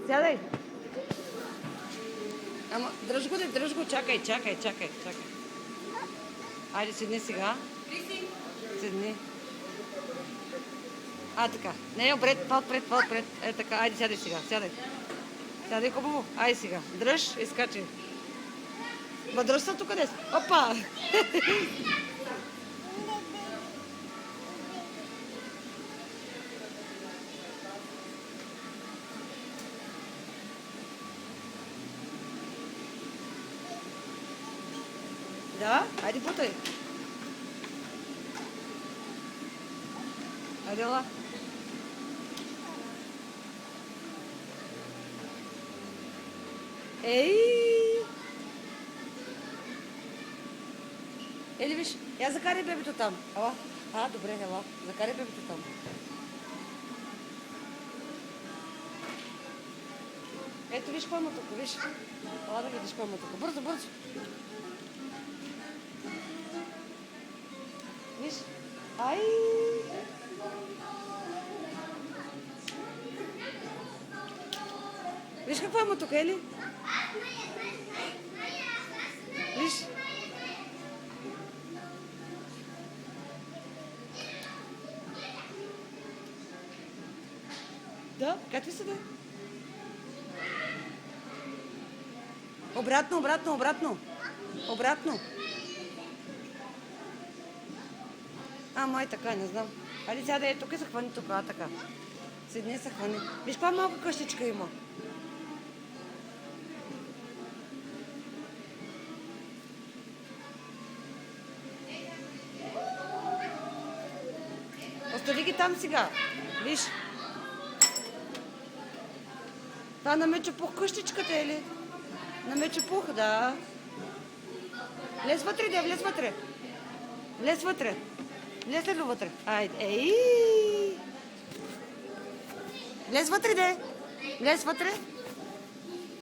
Сядай. Ама, дръж го, чакай. Айде, седни сега. Седни. Така. Не, отпред. Така, айде, сядай сега, Сядай хубаво. Айде сега. Дръж и скачай. Дръж съм тук днес. Опа! Да, айде бутай. Айде, ела. Ели, виж, я закарай бебето там. Ела. Добре, ела. Закарай бебето там. Ето, виж, какво има тук, виж. Ела да видиш какво има тук. Бързо. Виж. Виж какво има тук, Ели? Виж. Да, какви са, да? Обратно. Май така, не знам. Айде сега да е тук и се хвани тук, така. Седни се хвани. Виж каква малка къщичка има. Остави ги там сега. Виж. Това на Мечопух къщичката е ли? На Мечопух, да. Влез вътре, влез вътре. Влез ли вътре? Айде. Влез вътре, Влез вътре.